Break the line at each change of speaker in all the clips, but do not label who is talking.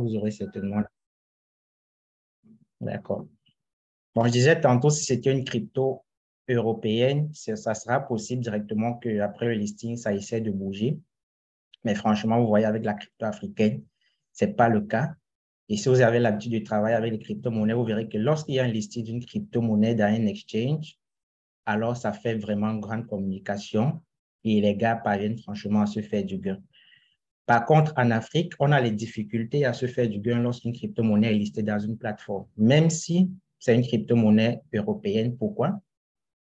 vous aurez certainement. D'accord. Bon, je disais tantôt, si c'était une crypto européenne, ça sera possible directement qu'après le listing, ça essaie de bouger. Mais franchement, vous voyez, avec la crypto africaine, ce n'est pas le cas. Et si vous avez l'habitude de travailler avec les crypto-monnaies, vous verrez que lorsqu'il y a un listing d'une crypto-monnaie dans un exchange, alors ça fait vraiment une grande communication et les gars parviennent franchement à se faire du gain. Par contre, en Afrique, on a les difficultés à se faire du gain lorsqu'une crypto-monnaie est listée dans une plateforme, même si c'est une crypto-monnaie européenne. Pourquoi?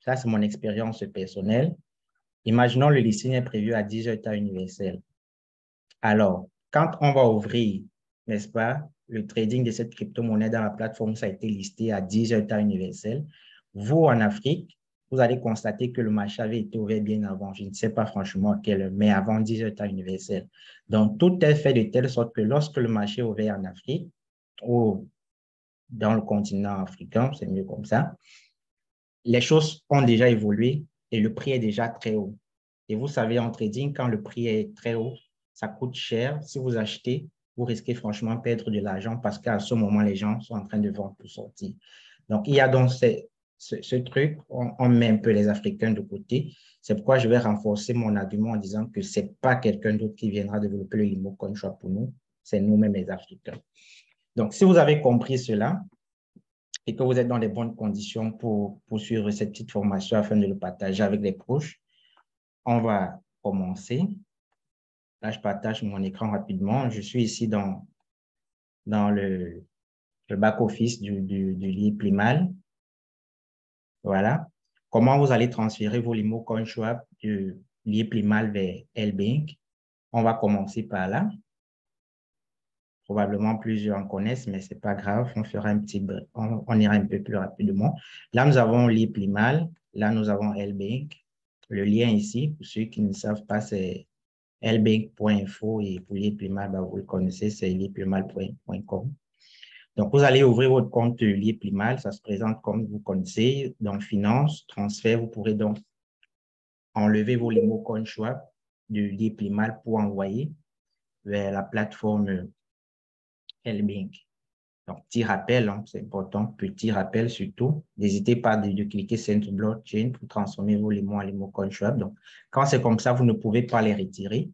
Ça, c'est mon expérience personnelle. Imaginons le listing est prévu à 10 heures temps universel. Alors, quand on va ouvrir, n'est-ce pas, le trading de cette crypto-monnaie dans la plateforme, ça a été listé à 10 heures temps universel. Vous, en Afrique, vous allez constater que le marché avait été ouvert bien avant. Je ne sais pas franchement à quelle heure, mais avant 10 heures temps universel. Donc, tout est fait de telle sorte que lorsque le marché est ouvert en Afrique ou dans le continent africain, c'est mieux comme ça, les choses ont déjà évolué et le prix est déjà très haut. Et vous savez, en trading, quand le prix est très haut, ça coûte cher. Si vous achetez, vous risquez franchement de perdre de l'argent parce qu'à ce moment, les gens sont en train de vendre pour sortir. Donc, il y a donc ce truc, on met un peu les Africains de côté. C'est pourquoi je vais renforcer mon argument en disant que ce n'est pas quelqu'un d'autre qui viendra développer le Limo CoinSwap pour nous, c'est nous-mêmes les Africains. Donc, si vous avez compris cela, et que vous êtes dans les bonnes conditions pour poursuivre cette petite formation afin de le partager avec les proches, on va commencer. Là, je partage mon écran rapidement. Je suis ici dans le back-office du Liplimal. Voilà. Comment vous allez transférer vos Limo CoinSwap du Liplimal vers LBank? On va commencer par là. Probablement plusieurs en connaissent, mais ce n'est pas grave. On fera on ira un peu plus rapidement. Là, nous avons Liplimal. Là, nous avons LBank. Le lien ici, pour ceux qui ne savent pas, c'est lbank.info et pour Liplimal, vous le connaissez, c'est liplimal.com. Donc, vous allez ouvrir votre compte Liplimal. Ça se présente comme vous connaissez. Dans Finance, Transfert, vous pourrez donc enlever vos Limo CoinSwap de Liplimal pour envoyer vers la plateforme LBank. Donc, petit rappel, hein, c'est important, petit rappel surtout. N'hésitez pas de cliquer Send to Blockchain pour transformer vos Limo en Limo CoinSwap. Donc, quand c'est comme ça, vous ne pouvez pas les retirer.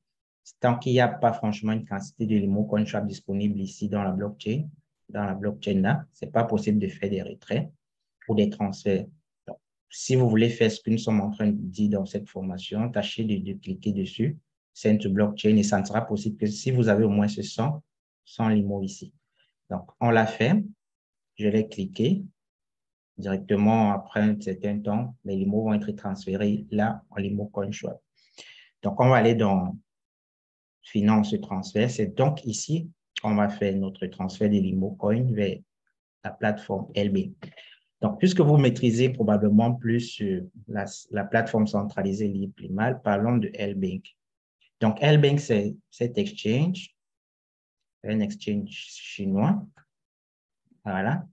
Tant qu'il n'y a pas franchement une quantité de Limo CoinSwap disponible ici dans la blockchain là, ce n'est pas possible de faire des retraits ou des transferts. Donc, si vous voulez faire ce que nous sommes en train de dire dans cette formation, tâchez de cliquer dessus, Send to Blockchain, et ça ne sera possible que si vous avez au moins ce 100 Limo ici. Donc, on l'a fait. Je vais cliquer directement après un certain temps. Les Limo vont être transférés là en Limo CoinSwap. Donc, on va aller dans Finance transfert. C'est donc ici qu'on va faire notre transfert de Limo Coin vers la plateforme LB. Donc, puisque vous maîtrisez probablement plus la plateforme centralisée Liplimal, parlons de LBank. Donc, LBank, c'est cet exchange, un exchange chinois. Voilà.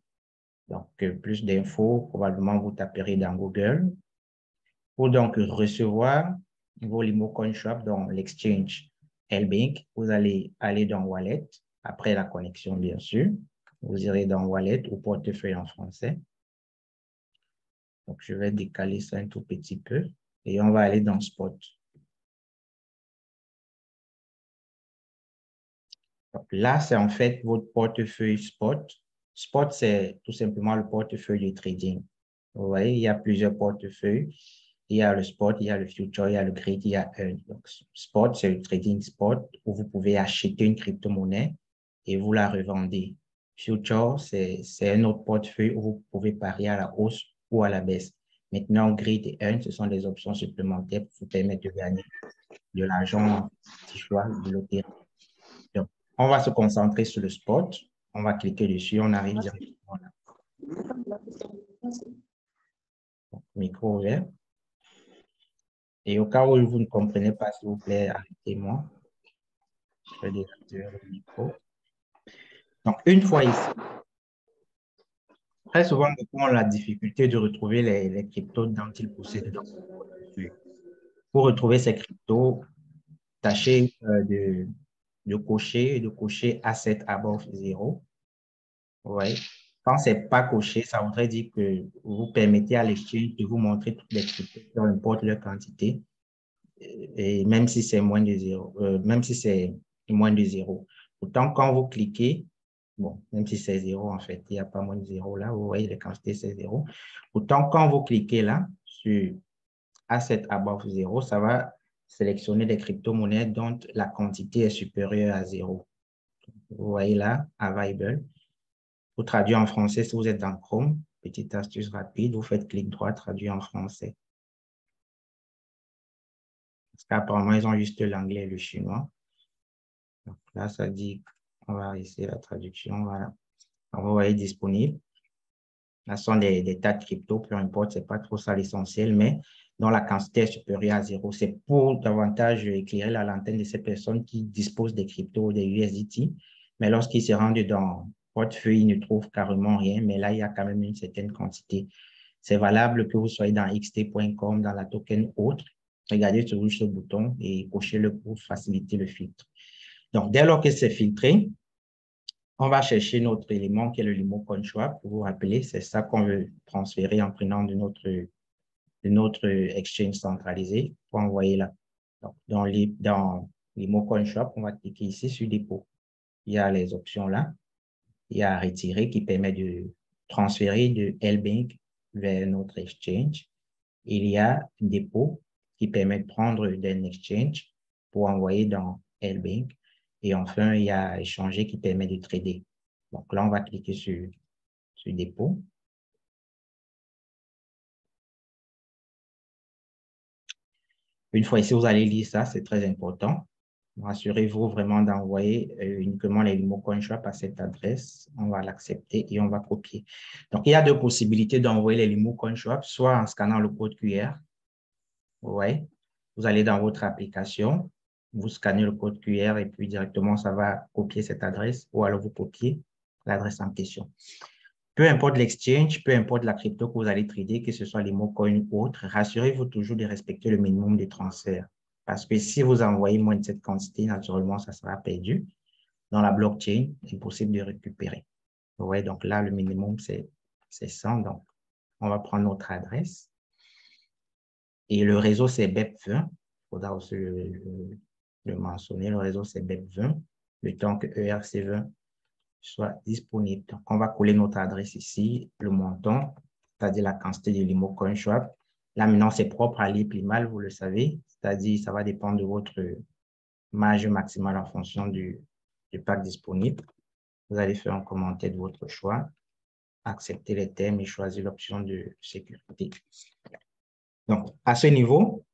Donc, plus d'infos, probablement vous taperez dans Google. Pour donc recevoir vos Limo CoinSwap dans l'exchange LBank, vous allez aller dans Wallet, après la connexion, bien sûr. Vous irez dans Wallet ou portefeuille en français. Donc, je vais décaler ça un tout petit peu et on va aller dans Spot. Donc, là, c'est en fait votre portefeuille Spot. Spot, c'est tout simplement le portefeuille de trading. Vous voyez, il y a plusieurs portefeuilles. Il y a le spot, il y a le future, il y a le grid, il y a un. Donc, spot, c'est le trading spot où vous pouvez acheter une crypto-monnaie et vous la revendez. Future, c'est un autre portefeuille où vous pouvez parier à la hausse ou à la baisse. Maintenant, grid et earn, ce sont des options supplémentaires pour vous permettre de gagner de l'argent petit choix de loterie. Donc, on va se concentrer sur le spot. On va cliquer dessus. On arrive directement là. Donc, micro ouvert. Et au cas où vous ne comprenez pas, s'il vous plaît, arrêtez-moi. Je vais désactiver le micro. Donc, une fois ici, très souvent, beaucoup ont la difficulté de retrouver les cryptos dont ils possèdent dans leur portefeuille. Pour retrouver ces cryptos, tâchez de cocher asset above 0. Ouais. Quand ce n'est pas coché, ça voudrait dire que vous permettez à l'exchange de vous montrer toutes les cryptos, peu importe leur quantité, et même si c'est moins de 0, même si c'est moins de 0. Pourtant, quand vous cliquez, bon, même si c'est 0, en fait, il n'y a pas moins de 0 là, vous voyez, les quantités, c'est 0. Pourtant, quand vous cliquez là, sur Asset Above 0, ça va sélectionner des crypto-monnaies dont la quantité est supérieure à 0. Vous voyez là, Available. Pour traduire en français, si vous êtes dans Chrome, petite astuce rapide, vous faites clic droit, traduire en français. Parce qu'apparemment, ils ont juste l'anglais et le chinois. Donc là, ça dit, on va essayer la traduction, voilà. Donc, vous voyez disponible. Là, ce sont des tas de cryptos, peu importe, ce n'est pas trop ça l'essentiel, mais dont la quantité est supérieure à 0. C'est pour davantage éclairer la lanterne de ces personnes qui disposent des cryptos, des USDT, mais lorsqu'ils se rendent dans portefeuille, ils ne trouvent carrément rien, mais là, il y a quand même une certaine quantité. C'est valable que vous soyez dans xt.com, dans la token autre. Regardez toujours ce bouton et cochez-le pour faciliter le filtre. Donc, dès lors que c'est filtré, on va chercher notre élément qui est le limo CoinSwap. Pour vous rappeler, c'est ça qu'on veut transférer en prenant de notre exchange centralisé pour envoyer là. Donc, dans limo CoinSwap, on va cliquer ici sur dépôt. Il y a les options là. Il y a retirer qui permet de transférer de LBank vers notre exchange. Il y a dépôt qui permet de prendre d'un exchange pour envoyer dans LBank. Et enfin, il y a échanger qui permet de trader. Donc là, on va cliquer sur dépôt. Une fois ici, vous allez lire ça, c'est très important. Rassurez-vous vraiment d'envoyer uniquement les mots CoinSwap à cette adresse. On va l'accepter et on va copier. Donc, il y a deux possibilités d'envoyer les mots CoinSwap, soit en scannant le code QR. Ouais. Vous allez dans votre application, vous scannez le code QR et puis directement, ça va copier cette adresse ou alors vous copiez l'adresse en question. Peu importe l'exchange, peu importe la crypto que vous allez trader, que ce soit les mots coins ou autres, rassurez-vous toujours de respecter le minimum de transfert. Parce que si vous envoyez moins de cette quantité, naturellement, ça sera perdu. Dans la blockchain, c'est possible de récupérer. Ouais, donc là, le minimum, c'est 100. Donc, on va prendre notre adresse. Et le réseau, c'est BEP20. Il faudra aussi le mentionner. Le réseau, c'est BEP20. Le temps que ERC20 soit disponible. Donc, on va coller notre adresse ici, le montant, c'est-à-dire la quantité de limo CoinSwap. Là, maintenant, c'est propre à l'IPLIMAL, vous le savez. C'est-à-dire, ça va dépendre de votre marge maximale en fonction du pack disponible. Vous allez faire un commentaire de votre choix, accepter les termes et choisir l'option de sécurité. Donc, à ce niveau,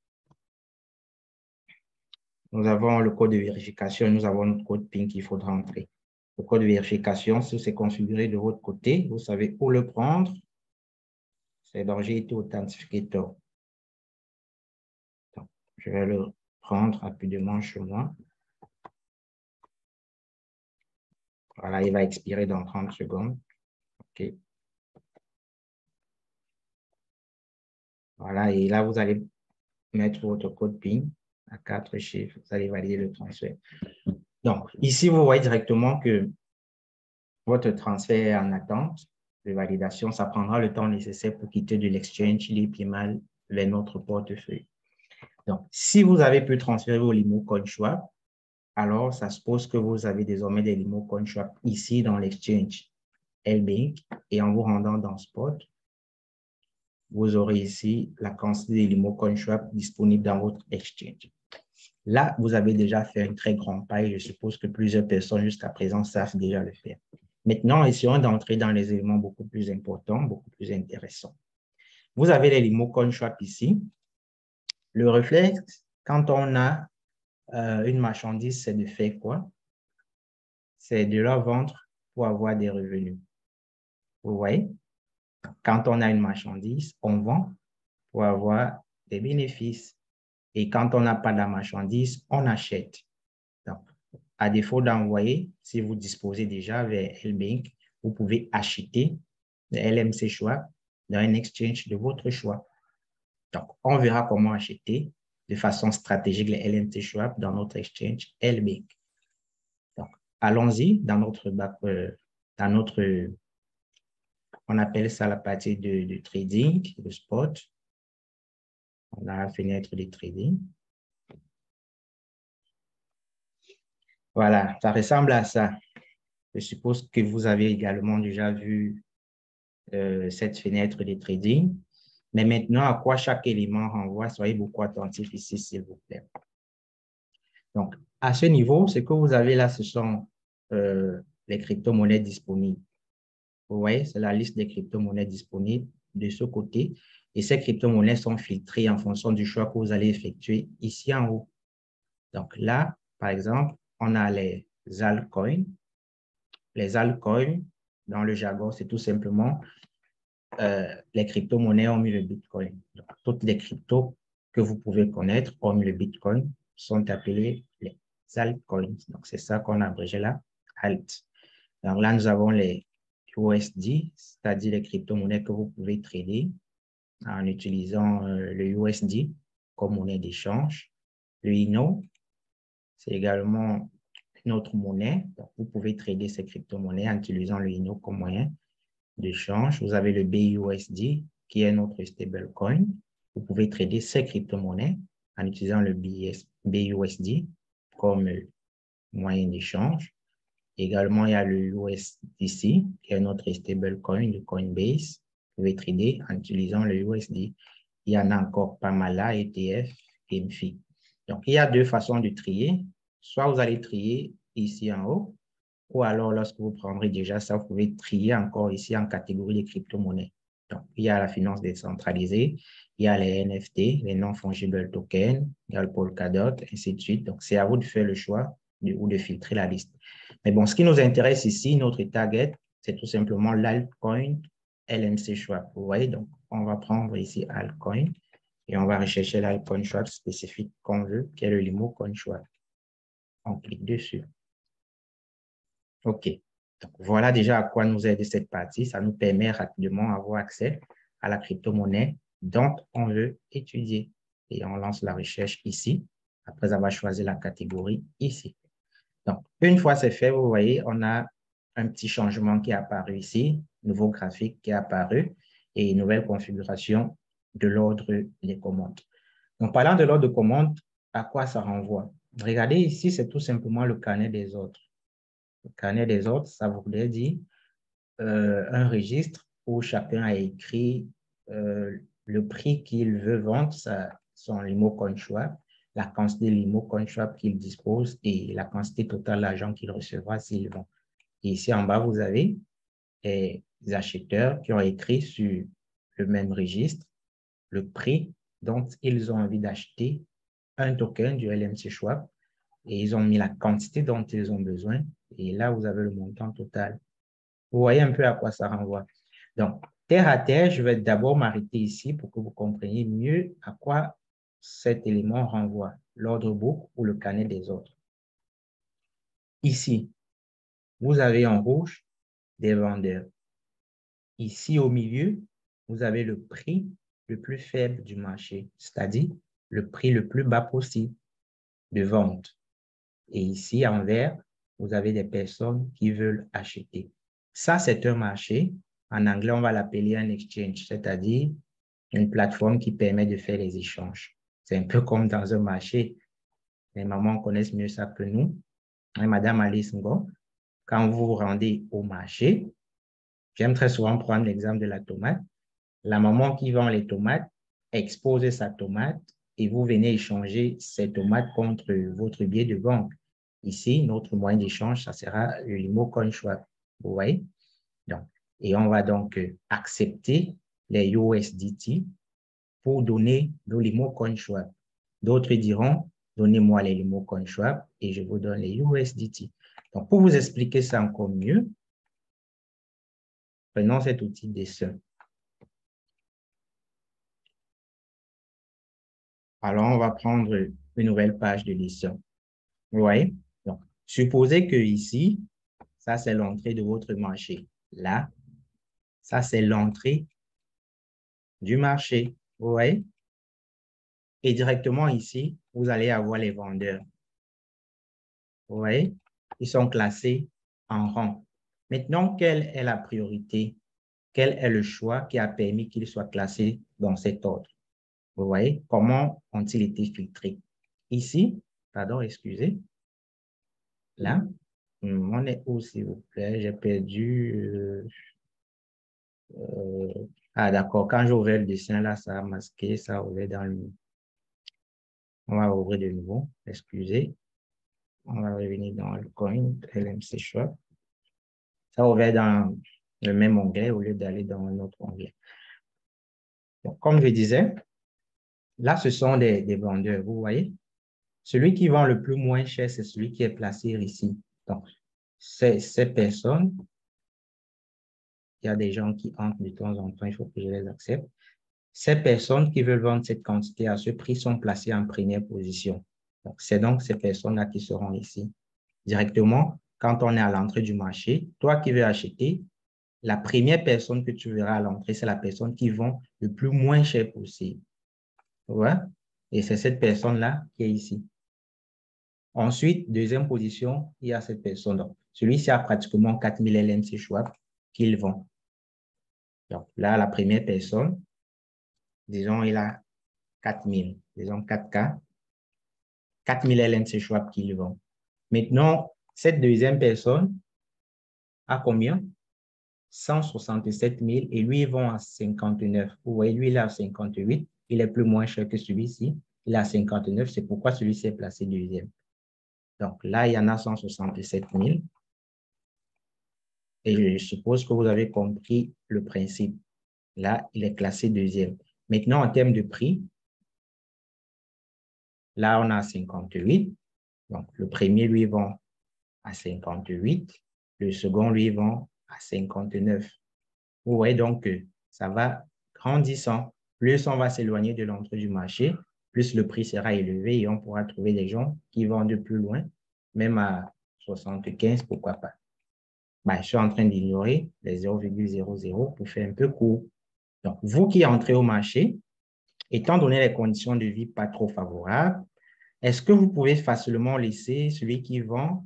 nous avons le code de vérification, nous avons notre code PIN qu'il faudra entrer. Le code de vérification, si c'est configuré de votre côté, vous savez où le prendre. C'est dans GIT Authenticator. Donc, je vais le prendre rapidement chez moi. Voilà, il va expirer dans 30 secondes. OK. Voilà, et là, vous allez mettre votre code PIN à 4 chiffres. Vous allez valider le transfert. Donc, ici, vous voyez directement que votre transfert est en attente de validation. Ça prendra le temps nécessaire pour quitter de l'exchange l'IPMAL vers notre portefeuille. Donc, si vous avez pu transférer vos limo CoinSwap, alors ça suppose que vous avez désormais des limo CoinSwap ici dans l'exchange LBank et en vous rendant dans Spot, vous aurez ici la quantité de limo CoinSwap disponible dans votre exchange. Là, vous avez déjà fait un très grand pas et je suppose que plusieurs personnes jusqu'à présent savent déjà le faire. Maintenant, essayons d'entrer dans les éléments beaucoup plus importants, beaucoup plus intéressants. Vous avez les limo CoinSwap ici. Le réflexe, quand on a une marchandise, c'est de faire quoi? C'est de la vendre pour avoir des revenus. Vous voyez? Quand on a une marchandise, on vend pour avoir des bénéfices. Et quand on n'a pas de la marchandise, on achète. Donc, à défaut d'envoyer, si vous disposez déjà vers LBank, vous pouvez acheter le LMC choix dans un exchange de votre choix. Donc, on verra comment acheter de façon stratégique les LMC Swap dans notre exchange LBank. allons-y dans notre dans notre, on appelle ça la partie de trading, de spot. On a la fenêtre de trading. Voilà, ça ressemble à ça. Je suppose que vous avez également déjà vu cette fenêtre de trading. Mais maintenant, à quoi chaque élément renvoie, soyez beaucoup attentifs ici, s'il vous plaît. Donc, à ce niveau, ce que vous avez là, ce sont les crypto-monnaies disponibles. Vous voyez, c'est la liste des crypto-monnaies disponibles de ce côté. Et ces crypto-monnaies sont filtrées en fonction du choix que vous allez effectuer ici en haut. Donc là, par exemple, on a les altcoins. Les altcoins, dans le jargon, c'est tout simplement les crypto-monnaies ont mis le Bitcoin. Donc, toutes les cryptos que vous pouvez connaître ont mis le Bitcoin sont appelées les altcoins. Donc, c'est ça qu'on a abrégé là, alt. Donc là, nous avons les USD, c'est-à-dire les crypto-monnaies que vous pouvez trader en utilisant le USD comme monnaie d'échange. Le INO, c'est également une autre monnaie. Donc, vous pouvez trader ces crypto-monnaies en utilisant le INO comme moyen d'échange. Vous avez le BUSD, qui est notre stablecoin. Vous pouvez trader ces crypto-monnaies en utilisant le BUSD comme moyen d'échange. Également, il y a le USDC, qui est notre stablecoin de Coinbase. Vous pouvez trader en utilisant le USD. Il y en a encore pas mal là, ETF, GameFi. Donc, il y a deux façons de trier. Soit vous allez trier ici en haut, ou alors lorsque vous prendrez déjà ça, vous pouvez trier encore ici en catégorie de crypto-monnaies. Donc, il y a la finance décentralisée, il y a les NFT, les non-fungible tokens, il y a le Polkadot, ainsi de suite. Donc, c'est à vous de faire le choix ou de filtrer la liste. Mais bon, ce qui nous intéresse ici, notre target, c'est tout simplement l'altcoin LMC Swap. Vous voyez, donc, on va prendre ici altcoin et on va rechercher l'altcoin swap spécifique qu'on veut, qui est le Limo Coin Swap. On clique dessus. OK. Donc, voilà déjà à quoi nous aide cette partie. Ça nous permet rapidement d'avoir accès à la crypto-monnaie dont on veut étudier. Et on lance la recherche ici, après avoir choisi la catégorie ici. Donc, une fois c'est fait, vous voyez, on a un petit changement qui est apparu ici, nouveau graphique qui est apparu et une nouvelle configuration de l'ordre des commandes. Donc, parlant de l'ordre de commande, à quoi ça renvoie? Regardez ici, c'est tout simplement le carnet des ordres. Le carnet des ordres, ça voudrait dire un registre où chacun a écrit le prix qu'il veut vendre, son limo coin swap, la quantité de limo coin swap qu'il dispose et la quantité totale d'argent qu'il recevra s'il vend. Et ici en bas, vous avez les acheteurs qui ont écrit sur le même registre le prix dont ils ont envie d'acheter un token du LMC Swap et ils ont mis la quantité dont ils ont besoin. Et là, vous avez le montant total. Vous voyez un peu à quoi ça renvoie. Donc, terre à terre, je vais d'abord m'arrêter ici pour que vous compreniez mieux à quoi cet élément renvoie, l'ordre book ou le carnet des ordres. Ici, vous avez en rouge des vendeurs. Ici, au milieu, vous avez le prix le plus faible du marché, c'est-à-dire le prix le plus bas possible de vente. Et ici, en vert, vous avez des personnes qui veulent acheter. Ça, c'est un marché. En anglais, on va l'appeler un exchange, c'est-à-dire une plateforme qui permet de faire les échanges. C'est un peu comme dans un marché. Les mamans connaissent mieux ça que nous. Et Madame Alice Ngo, quand vous vous rendez au marché, j'aime très souvent prendre l'exemple de la tomate. La maman qui vend les tomates expose sa tomate et vous venez échanger ces tomates contre votre billet de banque. Ici, notre moyen d'échange, ça sera le Limo Coin Swap. Vous voyez? Donc, et on va donc accepter les USDT pour donner le Limo Coin Swap. D'autres diront, donnez-moi les Limo Coin Swap et je vous donne les USDT. Donc, pour vous expliquer ça encore mieux, prenons cet outil dessin. Alors, on va prendre une nouvelle page de dessin. Vous voyez? Donc, supposez que ici, ça, c'est l'entrée de votre marché. Là, ça, c'est l'entrée du marché. Vous voyez? Et directement ici, vous allez avoir les vendeurs. Vous voyez? Ils sont classés en rang. Maintenant, quelle est la priorité? Quel est le choix qui a permis qu'ils soient classés dans cet ordre? Vous voyez, comment ont-ils été filtrés? Ici, pardon, excusez, là, on est où, s'il vous plaît? J'ai perdu. Ah, d'accord. Quand j'ai ouvert le dessin, là, ça a masqué, ça a ouvert dans le. On va ouvrir de nouveau. Excusez. On va revenir dans le coin LMC Shop. Ça a ouvert dans le même onglet au lieu d'aller dans un autre onglet. Donc, comme je disais, là, ce sont des vendeurs, vous voyez. Celui qui vend le plus moins cher, c'est celui qui est placé ici. Donc, ces personnes, il y a des gens qui entrent de temps en temps, il faut que je les accepte. Ces personnes qui veulent vendre cette quantité à ce prix sont placées en première position. Donc, c'est donc ces personnes-là qui seront ici. Directement, quand on est à l'entrée du marché, toi qui veux acheter, la première personne que tu verras à l'entrée, c'est la personne qui vend le plus moins cher possible. Ouais? Et c'est cette personne-là qui est ici. Ensuite, deuxième position, il y a cette personne. Donc, celui-ci a pratiquement 4000 LMC Schwab qu'il vend. Donc, là, la première personne, disons, il a 4000, disons 4K, 4000 LMC Schwab qu'il vend. Maintenant, cette deuxième personne a combien? 167 000 et lui, il vend à 59. Vous voyez, lui, il est à 58. Il est plus moins cher que celui-ci. Il est à 59. C'est pourquoi celui-ci est placé deuxième. Donc là, il y en a 167 000. Et je suppose que vous avez compris le principe. Là, il est classé deuxième. Maintenant, en termes de prix, là, on a 58. Donc, le premier, lui, vend à 58. Le second, lui, vend à 59. Vous voyez donc que ça va grandissant. Plus on va s'éloigner de l'entrée du marché, plus le prix sera élevé et on pourra trouver des gens qui vendent plus loin, même à 75, pourquoi pas. Ben, je suis en train d'ignorer les 0,00 pour faire un peu court. Donc, vous qui entrez au marché, étant donné les conditions de vie pas trop favorables, est-ce que vous pouvez facilement laisser celui qui vend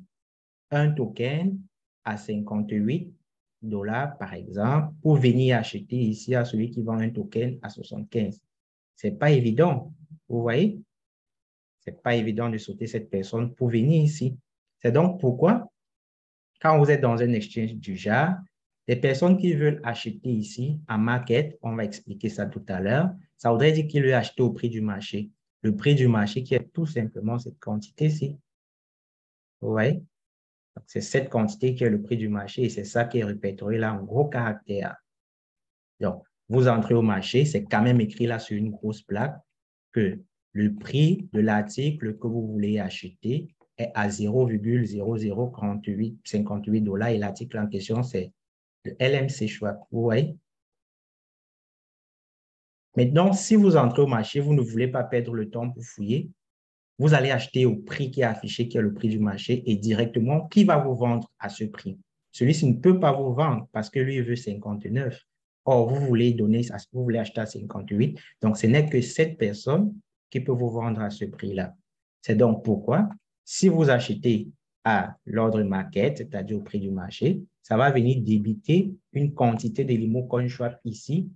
un token à 58 dollars, par exemple, pour venir acheter ici à celui qui vend un token à 75? C'est pas évident, vous voyez? C'est pas évident de sauter cette personne pour venir ici. C'est donc pourquoi, quand vous êtes dans un exchange du genre, les personnes qui veulent acheter ici en market, on va expliquer ça tout à l'heure, ça voudrait dire qu'ils veulent acheter au prix du marché. Le prix du marché qui est tout simplement cette quantité-ci. Vous voyez? C'est cette quantité qui est le prix du marché et c'est ça qui est répertorié là en gros caractères. Donc, vous entrez au marché, c'est quand même écrit là sur une grosse plaque que le prix de l'article que vous voulez acheter est à 0,004858 dollars et l'article en question, c'est le LMC Schwab. Vous voyez? Maintenant, si vous entrez au marché, vous ne voulez pas perdre le temps pour fouiller, vous allez acheter au prix qui est affiché, qui est le prix du marché, et directement, qui va vous vendre à ce prix? Celui-ci ne peut pas vous vendre parce que lui, il veut 59. Or, vous voulez donner, vous voulez acheter à 58. Donc, ce n'est que cette personne qui peut vous vendre à ce prix-là. C'est donc pourquoi, si vous achetez à l'ordre market, c'est-à-dire au prix du marché, ça va venir débiter une quantité de limo coin swap ici,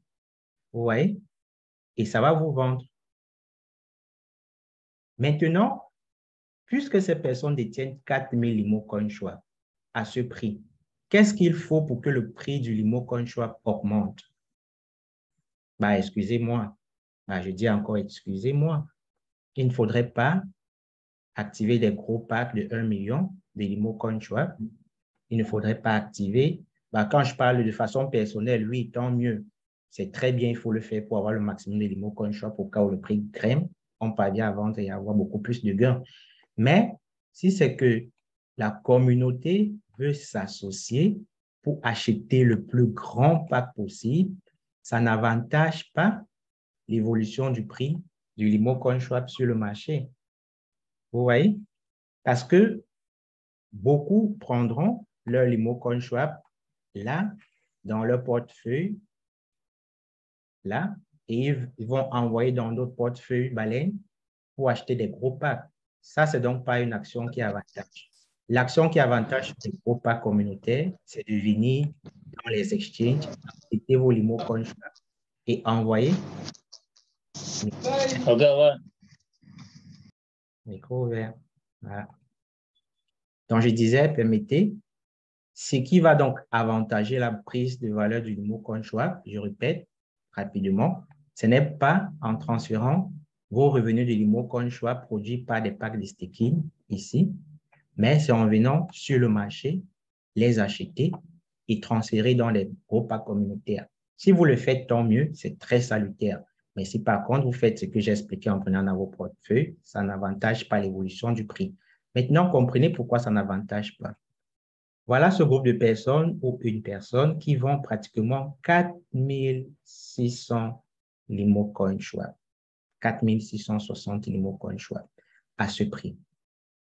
vous voyez, et ça va vous vendre. Maintenant, puisque ces personnes détiennent 4000 limo coin swap à ce prix, qu'est-ce qu'il faut pour que le prix du limo coin swap augmente? Bah, excusez-moi. Bah, je dis encore excusez-moi. Il ne faudrait pas activer des gros packs de 1 million de limo coin swap. Il ne faudrait pas activer. Bah, quand je parle de façon personnelle, oui, tant mieux. C'est très bien, il faut le faire pour avoir le maximum de limo coin swap au cas où le prix grimpe. On parvient à vendre et à avoir beaucoup plus de gains. Mais si c'est que la communauté veut s'associer pour acheter le plus grand pack possible, ça n'avantage pas l'évolution du prix du limo coin swap sur le marché. Vous voyez? Parce que beaucoup prendront leur limo coin swap là, dans leur portefeuille, là, et ils vont envoyer dans d'autres portefeuilles baleines pour acheter des gros packs. Ça, c'est donc pas une action qui avantage. L'action qui avantage les groupes pas communautaires, c'est de venir dans les exchanges, acheter vos limo coin swap et envoyer.
Ok, ouais.
Micro ouvert. Voilà. Donc, je disais, permettez, ce qui va donc avantager la prise de valeur du limo coin swap, je répète rapidement, ce n'est pas en transférant vos revenus de limo coin swap produits par des packs de staking ici, mais c'est en venant sur le marché, les acheter et transférer dans les gros packs communautaires. Si vous le faites, tant mieux, c'est très salutaire. Mais si par contre, vous faites ce que j'ai expliqué en prenant dans vos portefeuilles, ça n'avantage pas l'évolution du prix. Maintenant, comprenez pourquoi ça n'avantage pas. Voilà ce groupe de personnes ou une personne qui vend pratiquement 4600 limo coin swap, 4660 limo coin swap à ce prix.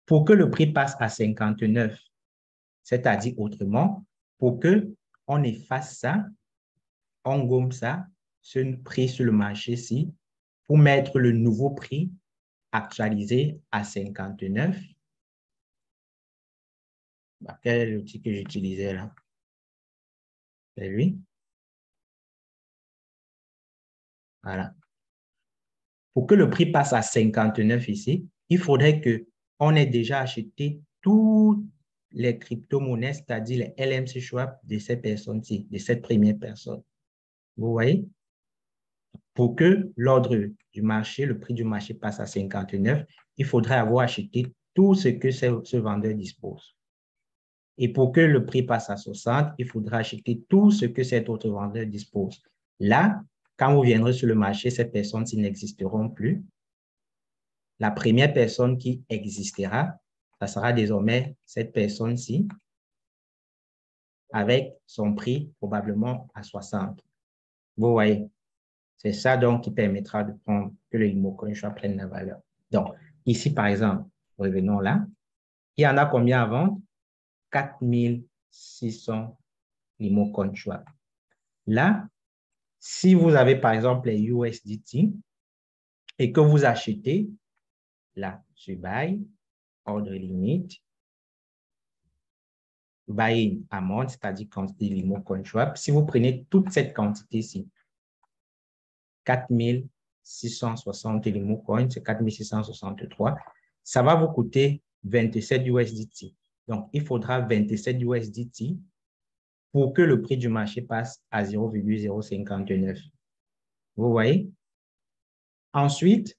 Pour que le prix passe à 59, c'est-à-dire autrement, pour qu'on efface ça, on gomme ça, ce prix sur le marché-ci, pour mettre le nouveau prix actualisé à 59. Quel est l'outil que j'utilisais là? C'est lui. Voilà. Pour que le prix passe à 59 ici, il faudrait qu'on ait déjà acheté toutes les crypto-monnaies, c'est-à-dire les LMC swap de ces personnes-ci, de cette première personne. Vous voyez? Pour que l'ordre du marché, le prix du marché passe à 59, il faudrait avoir acheté tout ce que ce vendeur dispose. Et pour que le prix passe à 60, il faudra acheter tout ce que cet autre vendeur dispose. Là, quand vous viendrez sur le marché, ces personnes-ci n'existeront plus. La première personne qui existera, ça sera désormais cette personne-ci, avec son prix probablement à 60. Vous voyez, c'est ça donc qui permettra de prendre que le limo coin swap prenne la valeur. Donc, ici, par exemple, revenons là. Il y en a combien à vendre? 4600 limo coin swap. Là, si vous avez par exemple les USDT et que vous achetez là sur Buy, ordre limite, Buy amount, c'est-à-dire quantité limo coin swap, si vous prenez toute cette quantité-ci, 4660 limo coins, c'est 4663, ça va vous coûter 27 USDT. Donc, il faudra 27 USDT pour que le prix du marché passe à 0,059. Vous voyez? Ensuite,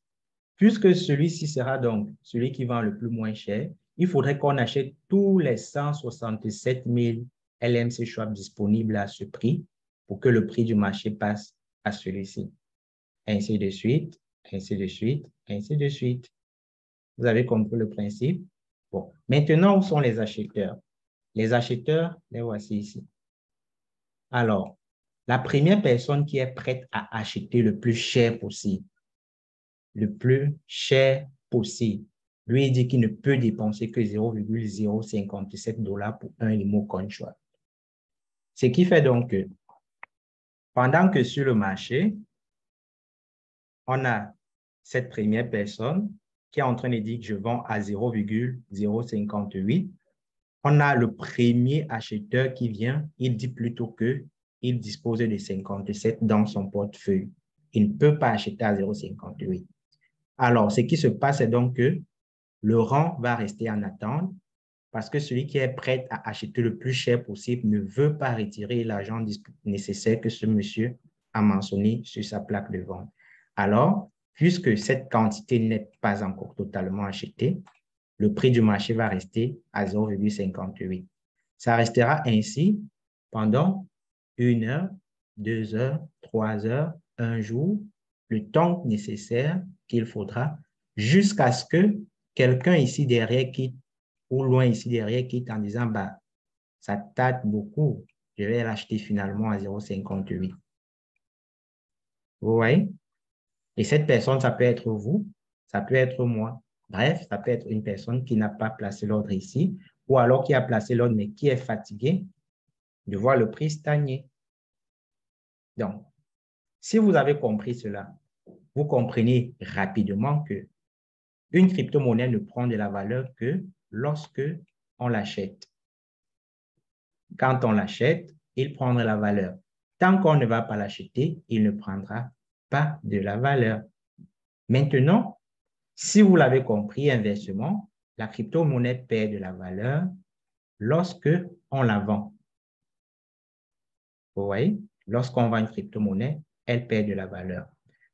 puisque celui-ci sera donc celui qui vend le plus moins cher, il faudrait qu'on achète tous les 167 000 LMC swap disponibles à ce prix pour que le prix du marché passe à celui-ci. Ainsi de suite, ainsi de suite, ainsi de suite. Vous avez compris le principe? Bon, maintenant, où sont les acheteurs? Les acheteurs, les voici ici. Alors, la première personne qui est prête à acheter le plus cher possible, lui, il dit qu'il ne peut dépenser que 0,057 $ pour un limo coin swap. Ce qui fait donc que pendant que sur le marché, on a cette première personne qui est en train de dire que je vends à 0,058. On a le premier acheteur qui vient, il dit plutôt qu'il dispose de 57 dans son portefeuille. Il ne peut pas acheter à 0,58. Alors, ce qui se passe, c'est donc que le rang va rester en attente parce que celui qui est prêt à acheter le plus cher possible ne veut pas retirer l'argent nécessaire que ce monsieur a mentionné sur sa plaque de vente. Alors, puisque cette quantité n'est pas encore totalement achetée, le prix du marché va rester à 0,58. Ça restera ainsi pendant 1 heure, 2 heures, 3 heures, un jour, le temps nécessaire qu'il faudra jusqu'à ce que quelqu'un ici derrière quitte ou loin ici derrière quitte en disant, bah, ça tâte beaucoup, je vais l'acheter finalement à 0,58. Vous voyez? Et cette personne, ça peut être vous, ça peut être moi. Bref, ça peut être une personne qui n'a pas placé l'ordre ici, ou alors qui a placé l'ordre, mais qui est fatigué de voir le prix stagner. Donc, si vous avez compris cela, vous comprenez rapidement que une crypto-monnaie ne prend de la valeur que lorsque on l'achète. Quand on l'achète, il prendra la valeur. Tant qu'on ne va pas l'acheter, il ne prendra pas de la valeur. Maintenant, si vous l'avez compris inversement, la crypto-monnaie perd de la valeur lorsque on la vend. Vous voyez, lorsqu'on vend une crypto-monnaie, elle perd de la valeur.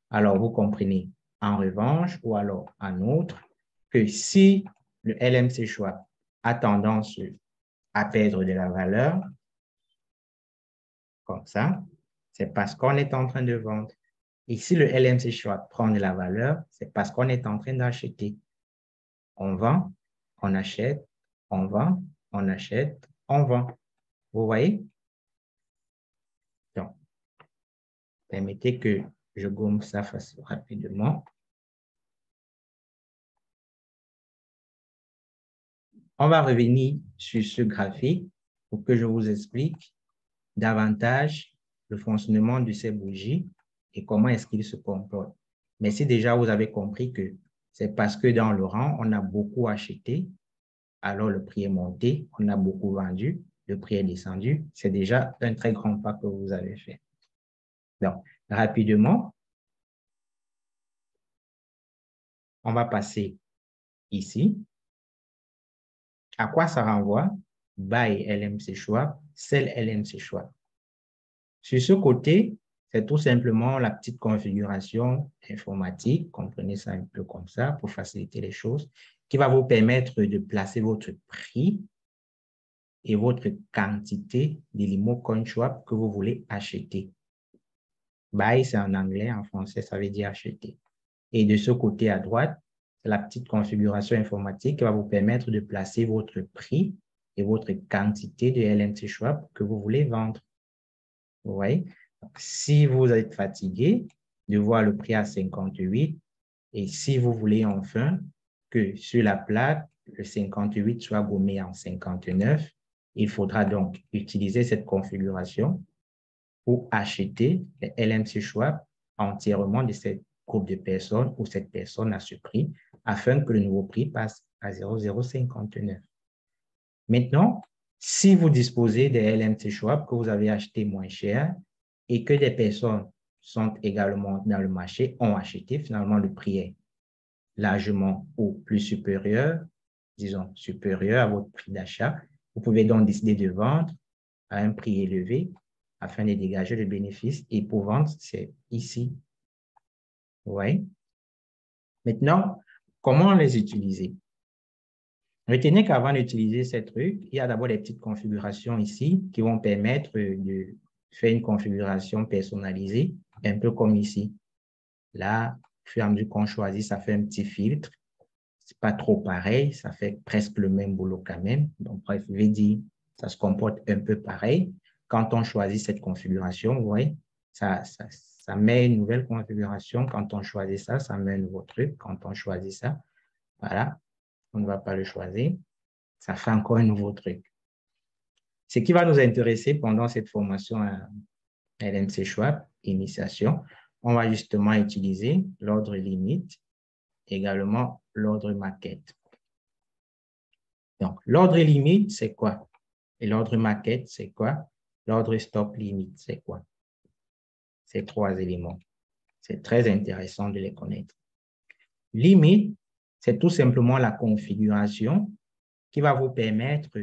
Alors, vous comprenez, en revanche, ou alors en outre, que si le LMC Schwab a tendance à perdre de la valeur, comme ça, c'est parce qu'on est en train de vendre. Et si le LMC Schwab prend de la valeur, c'est parce qu'on est en train d'acheter. On vend, on achète, on vend, on achète, on vend. Vous voyez? Donc, permettez que je gomme ça rapidement. On va revenir sur ce graphique pour que je vous explique davantage le fonctionnement de ces bougies et comment est-ce qu'ils se comportent. Mais si déjà vous avez compris que c'est parce que dans le rang, on a beaucoup acheté, alors le prix est monté, on a beaucoup vendu, le prix est descendu, c'est déjà un très grand pas que vous avez fait. Donc, rapidement, on va passer ici. À quoi ça renvoie? Buy LMC Schwab, sell LMC Schwab. Sur ce côté, c'est tout simplement la petite configuration informatique, comprenez ça un peu comme ça pour faciliter les choses, qui va vous permettre de placer votre prix et votre quantité de l'IMO CoinSwap que vous voulez acheter. Buy, c'est en anglais, en français, ça veut dire acheter. Et de ce côté à droite, c'est la petite configuration informatique qui va vous permettre de placer votre prix et votre quantité de LMC Schwab que vous voulez vendre. Vous voyez? Donc, si vous êtes fatigué de voir le prix à 58 et si vous voulez enfin que sur la plaque, le 58 soit gommé en 59, il faudra donc utiliser cette configuration pour acheter les LMC Schwab entièrement de cette groupe de personnes ou cette personne à ce prix afin que le nouveau prix passe à 0,059. Maintenant, si vous disposez des LMC Schwab que vous avez acheté moins cher et que des personnes sont également dans le marché, ont acheté, finalement le prix est largement ou plus supérieur, disons supérieur à votre prix d'achat, vous pouvez donc décider de vendre à un prix élevé afin de dégager le bénéfice. Et pour vendre, c'est ici. Vous voyez? Maintenant, comment les utiliser? Retenez qu'avant d'utiliser ces trucs, il y a d'abord des petites configurations ici qui vont permettre de faire une configuration personnalisée, un peu comme ici. Là, au fur et à mesure qu'on choisit, ça fait un petit filtre. C'est pas trop pareil, ça fait presque le même boulot quand même. Donc, bref, je vais dire, ça se comporte un peu pareil. Quand on choisit cette configuration, vous voyez, ça met une nouvelle configuration. Quand on choisit ça, ça met un nouveau truc. Quand on choisit ça, voilà, on ne va pas le choisir. Ça fait encore un nouveau truc. Ce qui va nous intéresser pendant cette formation à LMC Schwab, initiation, on va justement utiliser l'ordre limite, également l'ordre maquette. Donc, l'ordre limite, c'est quoi? Et l'ordre maquette, c'est quoi? L'ordre stop limite, c'est quoi? Ces trois éléments. C'est très intéressant de les connaître. Limite, c'est tout simplement la configuration qui va vous permettre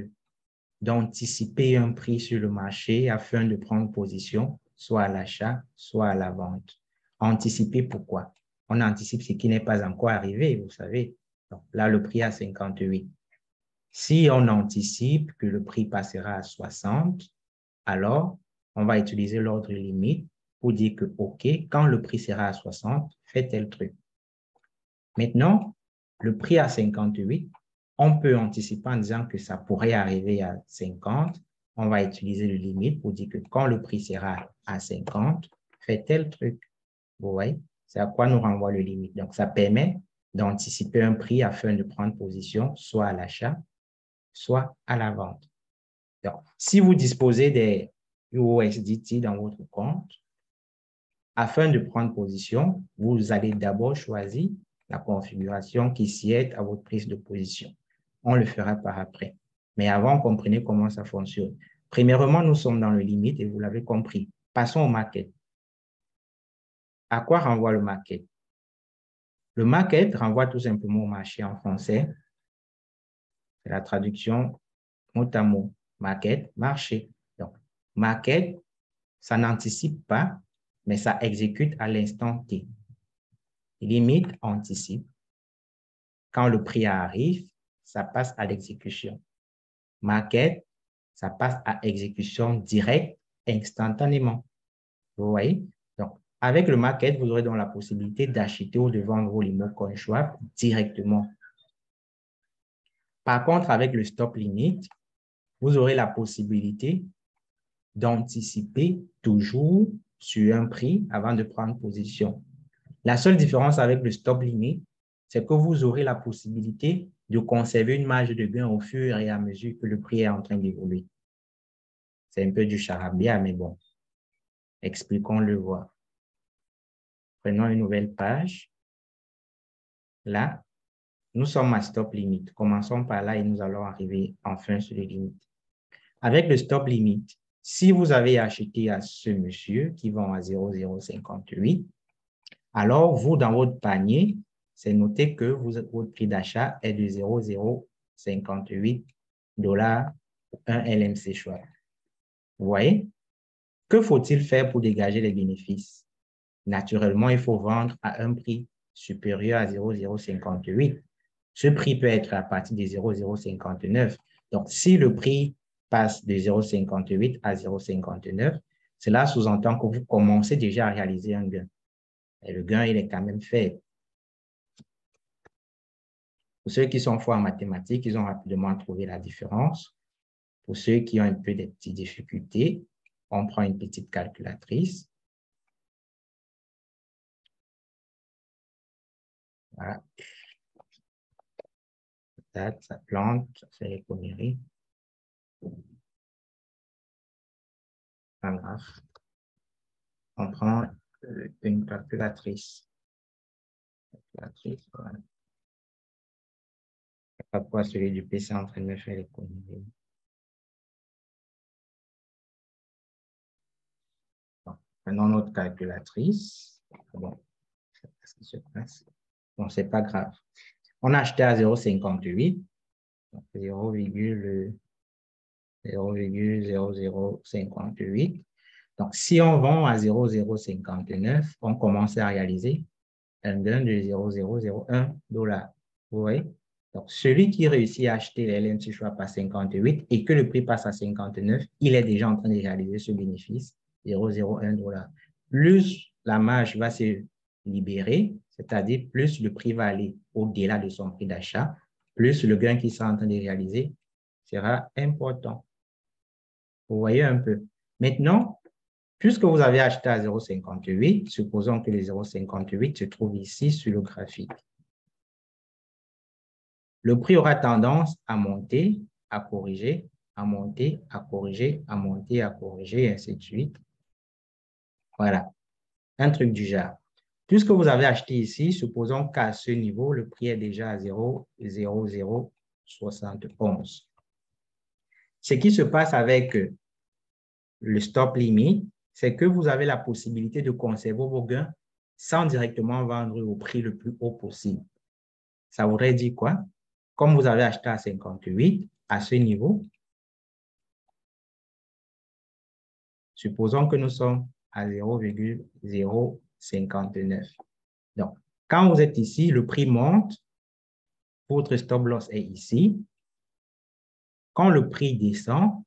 d'anticiper un prix sur le marché afin de prendre position, soit à l'achat, soit à la vente. Anticiper pourquoi? On anticipe ce qui n'est pas encore arrivé, vous savez. Donc, là, le prix à 58. Si on anticipe que le prix passera à 60, alors on va utiliser l'ordre limite pour dire que, OK, quand le prix sera à 60, fais tel truc. Maintenant, le prix à 58, on peut anticiper en disant que ça pourrait arriver à 50. On va utiliser le limite pour dire que quand le prix sera à 50, fais tel truc. Vous voyez? C'est à quoi nous renvoie le limite. Donc, ça permet d'anticiper un prix afin de prendre position soit à l'achat, soit à la vente. Donc, si vous disposez des USDT dans votre compte, afin de prendre position, vous allez d'abord choisir la configuration qui sied à votre prise de position. On le fera par après. Mais avant, comprenez comment ça fonctionne. Premièrement, nous sommes dans le limite et vous l'avez compris. Passons au market. À quoi renvoie le market? Le market renvoie tout simplement au marché en français. C'est la traduction mot à mot. Market, marché. Donc, market, ça n'anticipe pas, mais ça exécute à l'instant T. Limite, anticipe. Quand le prix arrive, ça passe à l'exécution. Market, ça passe à exécution directe, instantanément. Vous voyez? Donc, avec le market, vous aurez donc la possibilité d'acheter ou de vendre vos limo CoinSwap directement. Par contre, avec le stop limit, vous aurez la possibilité d'anticiper toujours sur un prix avant de prendre position. La seule différence avec le stop limit, c'est que vous aurez la possibilité de conserver une marge de gain au fur et à mesure que le prix est en train d'évoluer. C'est un peu du charabia, mais bon, expliquons-le voir. Prenons une nouvelle page. Là, nous sommes à stop limit. Commençons par là et nous allons arriver enfin sur les limites. Avec le stop limit, si vous avez acheté à ce monsieur qui vend à 0,058, alors vous, dans votre panier, c'est noté que votre prix d'achat est de 0,058 $ pour un LMC Swap. Vous voyez? Que faut-il faire pour dégager les bénéfices? Naturellement, il faut vendre à un prix supérieur à 0,058. Ce prix peut être à partir de 0,059. Donc, si le prix passe de 0,58 à 0,59, cela sous-entend que vous commencez déjà à réaliser un gain. Et le gain, il est quand même faible. Pour ceux qui sont forts en mathématiques, ils ont rapidement trouvé la différence. Pour ceux qui ont un peu de petites difficultés, on prend une petite calculatrice. Voilà. Ça plante, ça fait les conneries. Pas grave. On prend une calculatrice. Voilà. Pourquoi celui du PC est en train de me faire les conneries? Bon, prenons notre calculatrice. Bon, ce qui se passe. Bon, c'est pas grave. On a acheté à 0,58. 0,0058. Donc, si on vend à 0,059, on commence à réaliser un gain de 0,001 $. Vous voyez? Donc, celui qui réussit à acheter les LMC Swap à 58 et que le prix passe à 59, il est déjà en train de réaliser ce bénéfice, 0,01 $. Plus la marge va se libérer, c'est-à-dire plus le prix va aller au-delà de son prix d'achat, plus le gain qu'il sera en train de réaliser sera important. Vous voyez un peu. Maintenant, puisque vous avez acheté à 0,58, supposons que le 0,58 se trouve ici sur le graphique. Le prix aura tendance à monter, à corriger, à monter, à corriger, à monter, à corriger, et ainsi de suite. Voilà, un truc du genre. Puisque vous avez acheté ici, supposons qu'à ce niveau, le prix est déjà à 0,0071. Ce qui se passe avec le stop limit, c'est que vous avez la possibilité de conserver vos gains sans directement vendre au prix le plus haut possible. Ça voudrait dire quoi? Comme vous avez acheté à 58, à ce niveau, supposons que nous sommes à 0,059. Donc, quand vous êtes ici, le prix monte, votre stop loss est ici. Quand le prix descend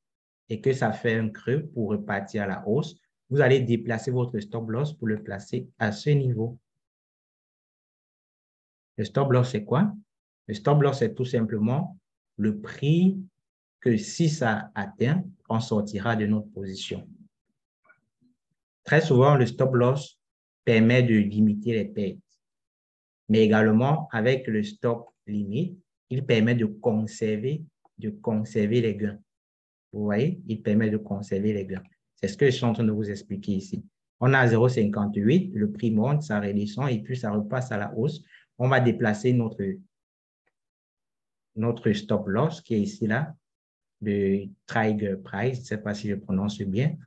et que ça fait un creux pour repartir à la hausse, vous allez déplacer votre stop loss pour le placer à ce niveau. Le stop loss, c'est quoi? Le stop loss, c'est tout simplement le prix que si ça atteint, on sortira de notre position. Très souvent, le stop loss permet de limiter les pertes. Mais également, avec le stop limit, il permet de conserver les gains. Vous voyez, il permet de conserver les gains. C'est ce que je suis en train de vous expliquer ici. On a 0,58, le prix monte, ça redescend et puis ça repasse à la hausse. On va déplacer notre stop loss qui est ici là de trigger price, je ne sais pas si je prononce bien.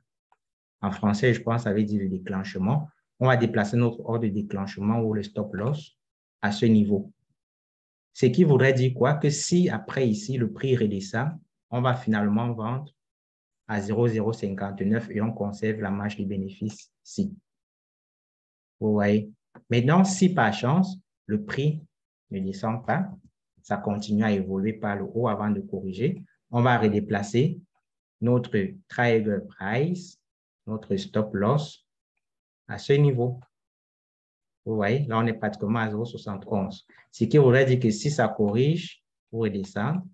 En français, je pense, ça veut dire le déclenchement. On va déplacer notre ordre de déclenchement ou le stop loss à ce niveau. Ce qui voudrait dire quoi? Que si après ici, le prix redescend, on va finalement vendre à 0,059 et on conserve la marge de bénéfice ici. Vous voyez? Maintenant, si par chance, le prix ne descend pas, ça continue à évoluer par le haut avant de corriger, on va redéplacer notre trigger price, notre stop loss à ce niveau. Vous voyez, là, on est pratiquement à 0,71. Ce qui voudrait dire que si ça corrige pour redescendre,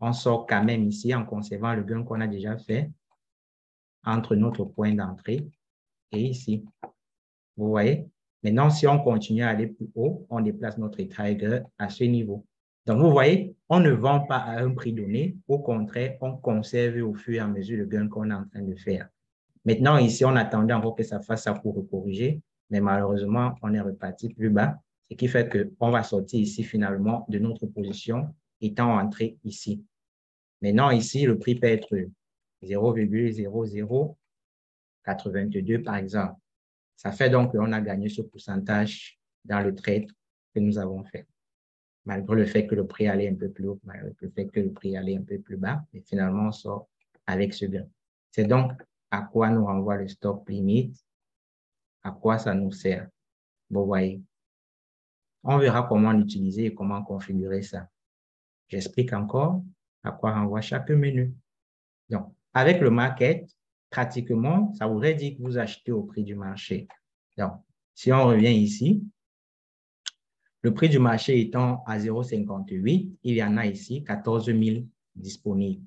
on sort quand même ici en conservant le gain qu'on a déjà fait entre notre point d'entrée et ici. Vous voyez? Maintenant, si on continue à aller plus haut, on déplace notre trigger à ce niveau. Donc, vous voyez, on ne vend pas à un prix donné. Au contraire, on conserve au fur et à mesure le gain qu'on est en train de faire. Maintenant, ici, on attendait encore que ça fasse ça pour corriger, mais malheureusement, on est reparti plus bas, ce qui fait qu'on va sortir ici finalement de notre position étant entré ici. Maintenant, ici, le prix peut être 0,0082 par exemple. Ça fait donc qu'on a gagné ce pourcentage dans le trade que nous avons fait. Malgré le fait que le prix allait un peu plus haut, malgré le fait que le prix allait un peu plus bas, mais finalement, on sort avec ce gain. C'est donc à quoi nous renvoie le stop limit, à quoi ça nous sert. Vous voyez. On verra comment l'utiliser et comment configurer ça. J'explique encore à quoi renvoie chaque menu. Donc, avec le market, pratiquement, ça voudrait dire que vous achetez au prix du marché. Donc, si on revient ici, le prix du marché étant à 0,58, il y en a ici 14 000 disponibles.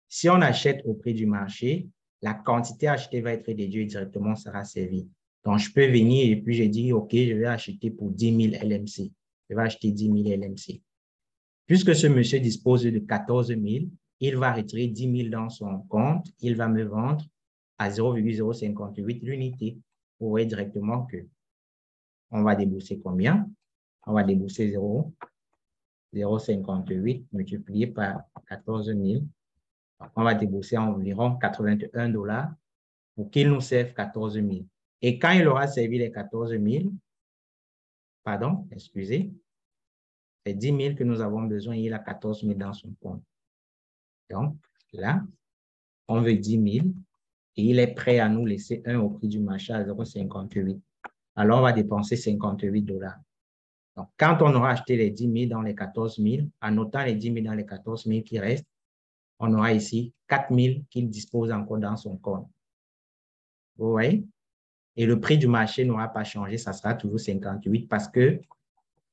Si on achète au prix du marché, la quantité achetée va être déduite directement, sera servie. Donc, je peux venir et puis je dis, OK, je vais acheter pour 10 000 LMC. Je vais acheter 10 000 LMC. Puisque ce monsieur dispose de 14 000, il va retirer 10 000 dans son compte. Il va me vendre à 0,058 l'unité. Vous voyez directement que on va débourser combien? On va débourser 0,058 multiplié par 14 000. Donc, on va débourser environ 81 $ pour qu'il nous serve 14 000. Et quand il aura servi les 14 000, pardon, excusez, c'est 10 000 que nous avons besoin, il a 14 000 dans son compte. Donc, là, on veut 10 000 et il est prêt à nous laisser 1 au prix du marché à 0,58. Alors, on va dépenser 58 $. Donc, quand on aura acheté les 10 000 dans les 14 000, en notant les 10 000 dans les 14 000 qui restent, on aura ici 4 000 qu'il dispose encore dans son compte. Vous voyez? Et le prix du marché n'aura pas changé, ça sera toujours 58 parce que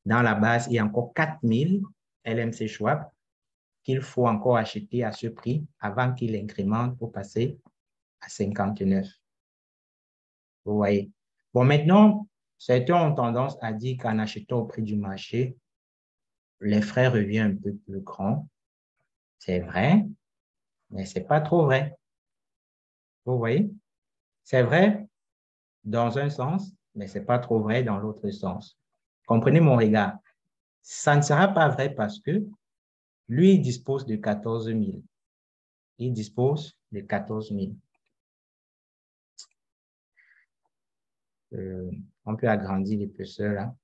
dans la base, il y a encore 4 000 LMC Schwab qu'il faut encore acheter à ce prix avant qu'il incrémente pour passer à 59. Vous voyez? Bon, maintenant, certains ont tendance à dire qu'en achetant au prix du marché, les frais reviennent un peu plus grands. C'est vrai, mais ce n'est pas trop vrai. Vous voyez? C'est vrai dans un sens, mais ce n'est pas trop vrai dans l'autre sens. Comprenez mon regard. Ça ne sera pas vrai parce que lui, il dispose de 14 000. Il dispose de 14 000. On peut agrandir l'épaisseur là.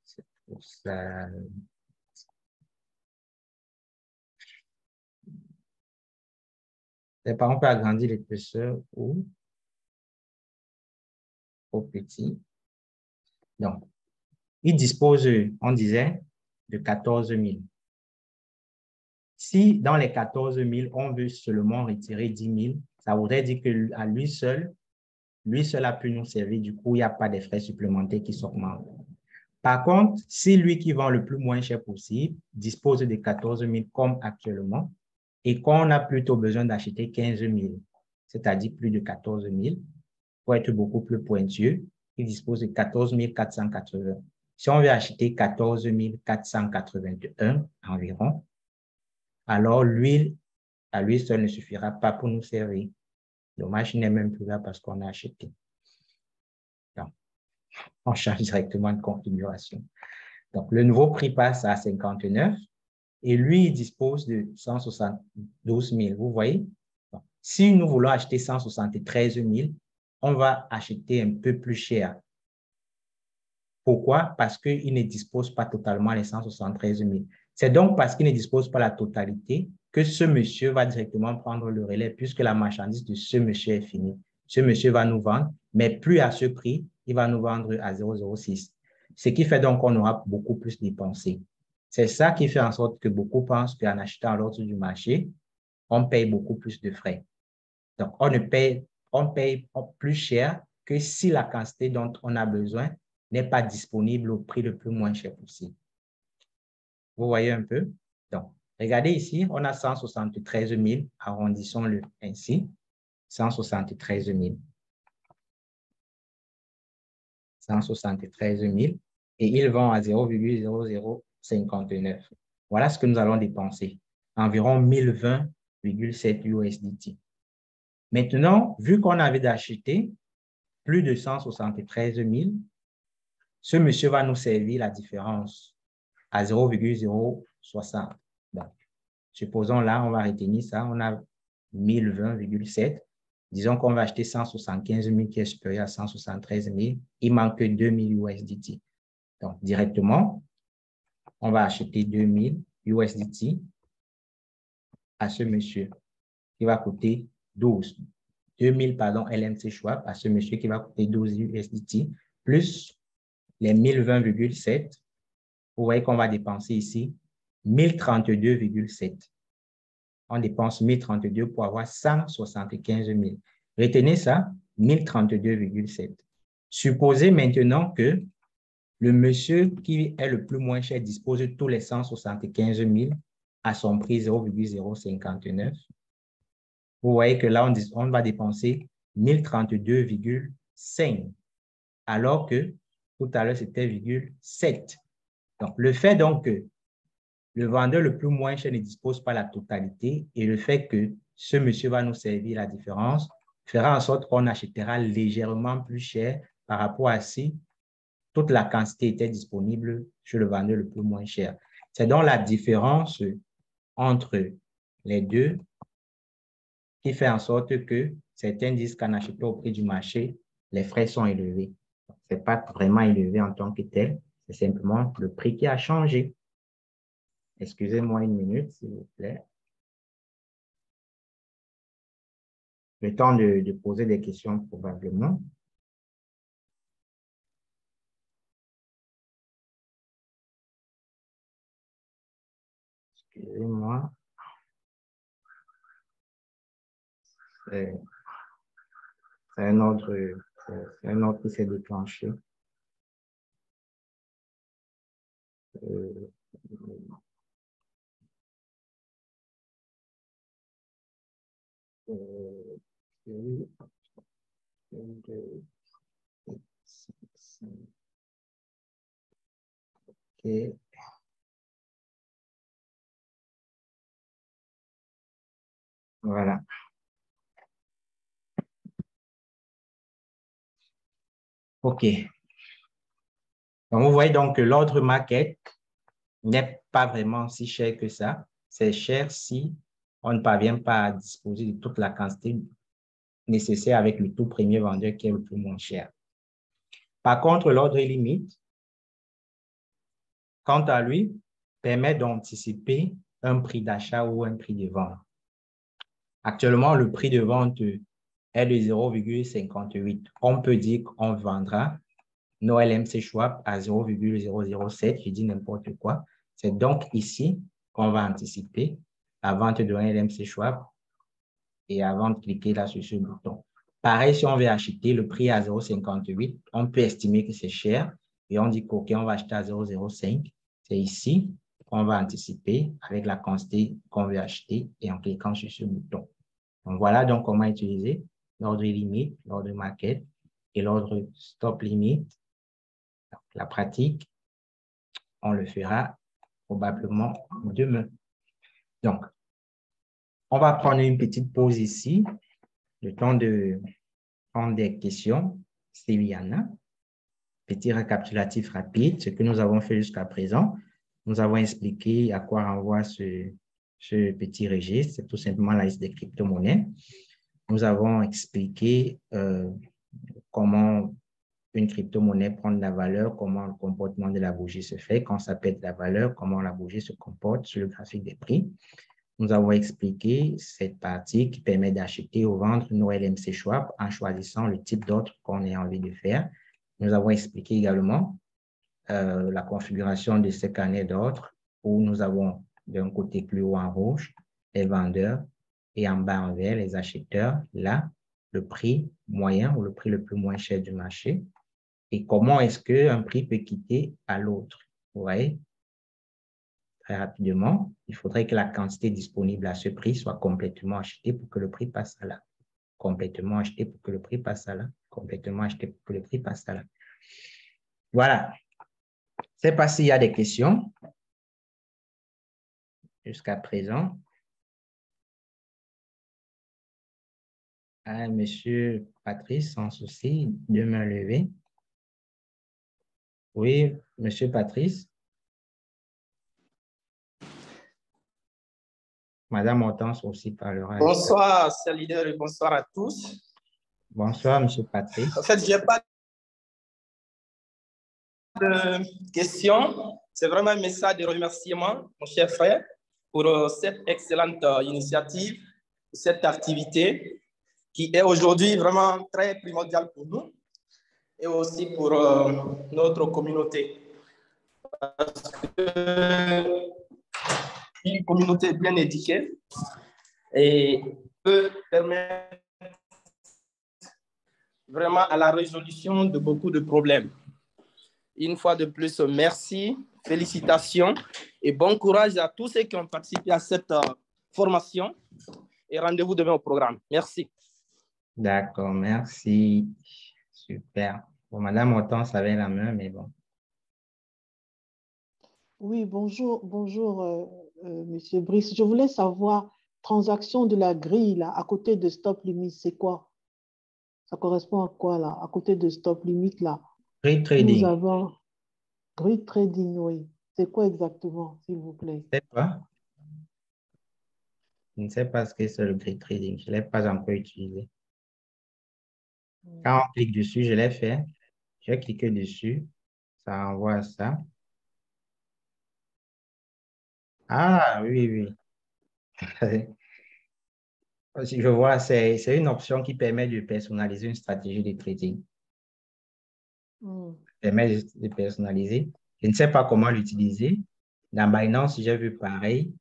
C'est pour ça. On peut agrandir l'épaisseur ou au petit. Donc, il dispose, on disait, de 14 000. Si dans les 14 000, on veut seulement retirer 10 000, ça voudrait dire qu'à lui seul a pu nous servir. Du coup, il n'y a pas de frais supplémentaires qui s'augmentent. Par contre, si lui qui vend le plus moins cher possible dispose de 14 000 comme actuellement et qu'on a plutôt besoin d'acheter 15 000, c'est-à-dire plus de 14 000, pour être beaucoup plus pointueux, il dispose de 14 480. Si on veut acheter 14 481 environ, alors l'huile, à lui seul ne suffira pas pour nous servir. Dommage, il n'est même plus là parce qu'on a acheté. Donc, on change directement de configuration. Donc, le nouveau prix passe à 59. et lui, il dispose de 172 000. Vous voyez? Donc, si nous voulons acheter 173 000, on va acheter un peu plus cher. Pourquoi? Parce qu'il ne dispose pas totalement les 173 000. C'est donc parce qu'il ne dispose pas la totalité que ce monsieur va directement prendre le relais puisque la marchandise de ce monsieur est finie. Ce monsieur va nous vendre, mais plus à ce prix, il va nous vendre à 0,06. Ce qui fait donc qu'on aura beaucoup plus dépensé. C'est ça qui fait en sorte que beaucoup pensent qu'en achetant à l'ordre du marché, on paye beaucoup plus de frais. Donc, on paye plus cher que si la quantité dont on a besoin n'est pas disponible au prix le plus moins cher possible. Vous voyez un peu? Donc, regardez ici, on a 173 000, arrondissons-le ainsi, 173 000. 173 000 et ils vont à 0,0059. Voilà ce que nous allons dépenser, environ 1020,7 USDT. Maintenant, vu qu'on avait d'acheter plus de 173 000, ce monsieur va nous servir la différence à 0,060. Donc, supposons là, on va retenir ça, on a 1020,7. Disons qu'on va acheter 175 000 qui est supérieur à 173 000. Il manque 2000 USDT. Donc, directement, on va acheter 2000 USDT à ce monsieur qui va coûter 12. 2000, pardon, LMC Schwab à ce monsieur qui va coûter 12 USDT plus les 1020,7. Vous voyez qu'on va dépenser ici 1032,7. On dépense 1032 pour avoir 175 000. Retenez ça, 1032,7. Supposez maintenant que le monsieur qui est le plus moins cher dispose de tous les 175 000 à son prix 0,059. Vous voyez que là, on va dépenser 1032,5, alors que tout à l'heure, c'était 0,7. Donc, le fait donc que le vendeur le plus moins cher ne dispose pas de la totalité et le fait que ce monsieur va nous servir la différence fera en sorte qu'on achètera légèrement plus cher par rapport à si toute la quantité était disponible chez le vendeur le plus moins cher. C'est donc la différence entre les deux qui fait en sorte que certains disent qu'en achetant au prix du marché, les frais sont élevés. Ce n'est pas vraiment élevé en tant que tel, c'est simplement le prix qui a changé. Excusez-moi une minute, s'il vous plaît. Le temps de poser des questions probablement. Excusez-moi. C'est un ordre qui s'est déclenché. Euh, OK. Voilà. OK. Donc, vous voyez donc que l'ordre market n'est pas vraiment si cher que ça. C'est cher si on ne parvient pas à disposer de toute la quantité nécessaire avec le tout premier vendeur qui est le plus moins cher. Par contre, l'ordre limite, quant à lui, permet d'anticiper un prix d'achat ou un prix de vente. Actuellement, le prix de vente est de 0,58. On peut dire qu'on vendra nos LMC Schwab à 0,007. Je dis n'importe quoi. C'est donc ici qu'on va anticiper la vente de LMC Schwab et avant de cliquer là sur ce bouton. Pareil, si on veut acheter le prix à 0,58, on peut estimer que c'est cher et on dit qu'OK, on va acheter à 0,05. C'est ici qu'on va anticiper avec la quantité qu'on veut acheter et en cliquant sur ce bouton. Donc, voilà donc comment utiliser l'ordre limite, l'ordre market et l'ordre stop limit. La pratique, on le fera probablement demain. Donc, on va prendre une petite pause ici, le temps de prendre des questions, s'il y en a. Petit récapitulatif rapide, ce que nous avons fait jusqu'à présent. Nous avons expliqué à quoi renvoie ce petit registre. C'est tout simplement la liste des crypto-monnaies. Nous avons expliqué comment une crypto-monnaie prend de la valeur, comment le comportement de la bougie se fait, quand ça perd de la valeur, comment la bougie se comporte sur le graphique des prix. Nous avons expliqué cette partie qui permet d'acheter ou vendre nos LMC Schwab en choisissant le type d'ordre qu'on a envie de faire. Nous avons expliqué également la configuration de ces carnets d'ordre où nous avons d'un côté plus haut en rouge les vendeurs et en bas en vert les acheteurs. Là, le prix moyen ou le prix le plus moins cher du marché. Et comment est-ce qu'un prix peut quitter à l'autre? Vous voyez? Très rapidement, il faudrait que la quantité disponible à ce prix soit complètement achetée pour que le prix passe à là. Complètement acheté pour que le prix passe à là. Complètement acheté pour que le prix passe à là. Voilà. Je ne sais pas s'il y a des questions jusqu'à présent. Ah, Monsieur Patrice, sans souci, deux mains levées. Oui, Monsieur Patrice. Madame Hortense aussi parlera.
Bonsoir, c'est leader et bonsoir à tous.
Bonsoir, Monsieur Patrice.
En fait, je n'ai pas de questions. C'est vraiment un message de remerciement, mon cher frère, pour cette excellente initiative, cette activité qui est aujourd'hui vraiment très primordiale pour nous et aussi pour notre communauté. Parce que une communauté bien éduquée et peut permettre vraiment à la résolution de beaucoup de problèmes. Une fois de plus, merci, félicitations et bon courage à tous ceux qui ont participé à cette formation et rendez-vous demain au programme. Merci.
D'accord, merci. Super. Bon, Madame Hortense avait la main, mais bon.
Oui, bonjour, Monsieur Brice. Je voulais savoir, transaction de la grille, là, à côté de stop limit, c'est quoi? Ça correspond à quoi, là? À côté de stop limit, là?
Grid
Nous
trading.
avons grid trading, oui. C'est quoi exactement, s'il vous plaît?
Je ne sais pas. Je ne sais pas ce que c'est le grid trading. Je ne l'ai pas encore utilisé. Quand on clique dessus, je l'ai fait. J'ai cliqué dessus. Ça envoie ça. Ah, oui, oui. Si je vois, c'est une option qui permet de personnaliser une stratégie de trading. Permet de personnaliser. Je ne sais pas comment l'utiliser. Dans Binance, j'ai vu pareil.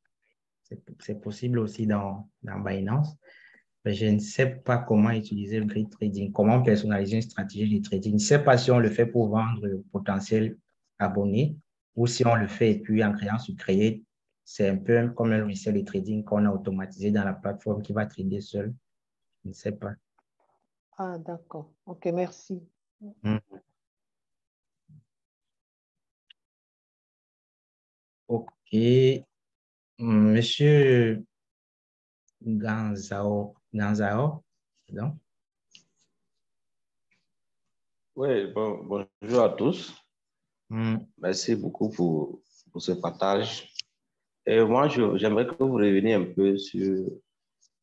C'est possible aussi dans Binance. Mais je ne sais pas comment utiliser le grid trading, comment personnaliser une stratégie de trading. Je ne sais pas si on le fait pour vendre potentiel abonnés ou si on le fait et puis en créant sur Create, c'est un peu comme un logiciel de trading qu'on a automatisé dans la plateforme qui va trader seul. Je ne sais pas.
Ah, d'accord. OK, merci.
Hmm. OK. Monsieur Ganzao, pardon.
Oui, bonjour à tous.
Hmm.
Merci beaucoup pour ce partage. Et moi, j'aimerais que vous reveniez un peu sur...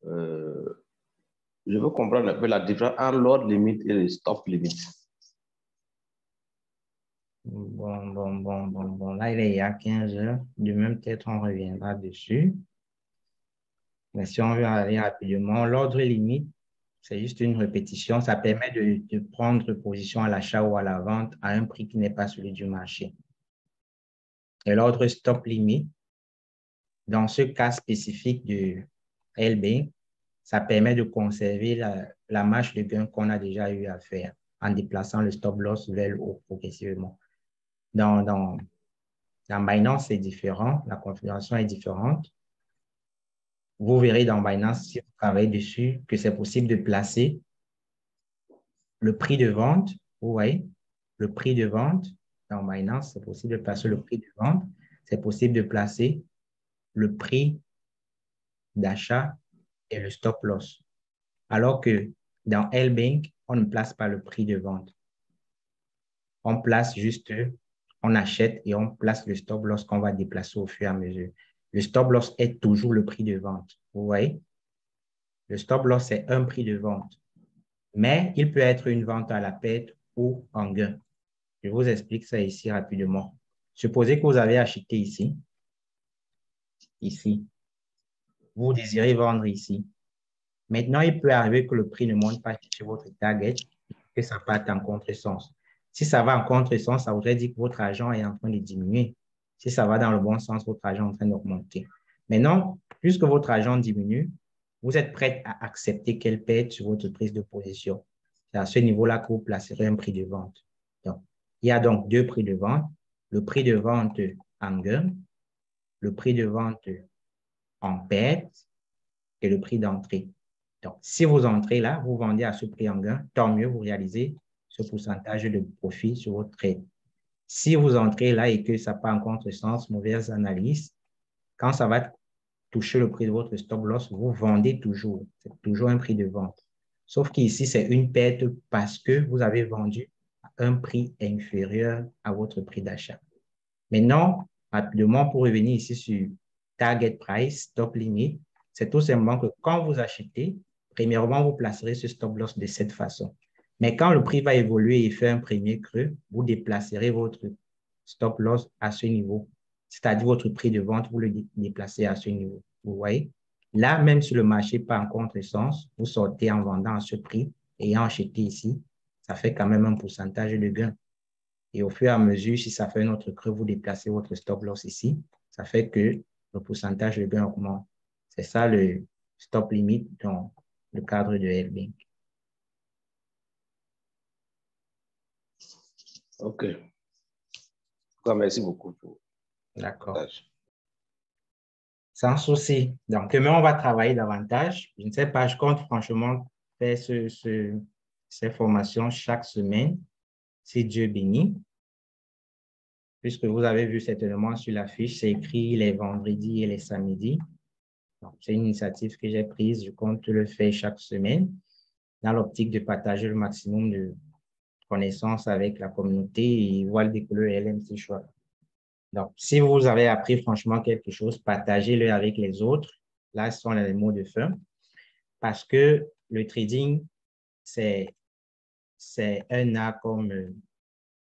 je veux comprendre un peu la différence entre l'ordre limite et le stop limite.
Bon. Là, il est à 15 heures. Demain, peut-être on reviendra dessus. Mais si on veut aller rapidement, l'ordre limite, c'est juste une répétition. Ça permet de prendre position à l'achat ou à la vente à un prix qui n'est pas celui du marché. Et l'ordre stop limite, dans ce cas spécifique de LB, ça permet de conserver la marge de gain qu'on a déjà eu à faire en déplaçant le stop loss vers le haut progressivement. Dans Binance, c'est différent. La configuration est différente. Vous verrez dans Binance, si vous travaillez dessus, que c'est possible de placer le prix de vente. Vous voyez, le prix de vente dans Binance, c'est possible de placer le prix de vente. C'est possible de placer le prix d'achat et le stop loss. Alors que dans LBank, on ne place pas le prix de vente. On place juste, on achète et on place le stop loss qu'on va déplacer au fur et à mesure. Le stop loss est toujours le prix de vente. Vous voyez? Le stop loss, c'est un prix de vente. Mais il peut être une vente à la perte ou en gain. Je vous explique ça ici rapidement. Supposez que vous avez acheté ici. Ici. Vous désirez vendre ici. Maintenant, il peut arriver que le prix ne monte pas chez votre target, que ça parte en contresens. Si ça va en contresens, ça voudrait dire que votre argent est en train de diminuer. Si ça va dans le bon sens, votre argent est en train d'augmenter. Maintenant, puisque votre argent diminue, vous êtes prêt à accepter qu'elle pète sur votre prise de position. C'est à ce niveau-là que vous placerez un prix de vente. Donc, il y a donc deux prix de vente. Le prix de vente en gain, le prix de vente en perte et le prix d'entrée. Donc, si vous entrez là, vous vendez à ce prix en gain, tant mieux, vous réalisez ce pourcentage de profit sur votre trade. Si vous entrez là et que ça part en contresens, mauvaise analyse, quand ça va toucher le prix de votre stop loss, vous vendez toujours. C'est toujours un prix de vente. Sauf qu'ici, c'est une perte parce que vous avez vendu à un prix inférieur à votre prix d'achat. Maintenant, rapidement, pour revenir ici sur target price, stop limit, c'est tout simplement que quand vous achetez, premièrement, vous placerez ce stop loss de cette façon. Mais quand le prix va évoluer et faire un premier creux, vous déplacerez votre stop loss à ce niveau. C'est-à-dire votre prix de vente, vous le déplacez à ce niveau. Vous voyez? Là, même si le marché part en contresens, vous sortez en vendant à ce prix, ayant acheté ici, ça fait quand même un pourcentage de gain. Et au fur et à mesure, si ça fait un autre creux, vous déplacez votre stop loss ici. Ça fait que le pourcentage de gain augmente. C'est ça le stop limit dans le cadre de Helbing.
OK. Merci beaucoup pour le partage.
Sans souci. Donc, demain, on va travailler davantage. Je ne sais pas, je compte franchement faire ces formations chaque semaine, si Dieu bénit. Puisque vous avez vu certainement sur la fiche, c'est écrit les vendredis et les samedis. C'est une initiative que j'ai prise. Je compte le faire chaque semaine dans l'optique de partager le maximum de connaissances avec la communauté et voir décoller le LMC Choix. Donc, si vous avez appris franchement quelque chose, partagez-le avec les autres. Là, ce sont les mots de fin. Parce que le trading, c'est un art comme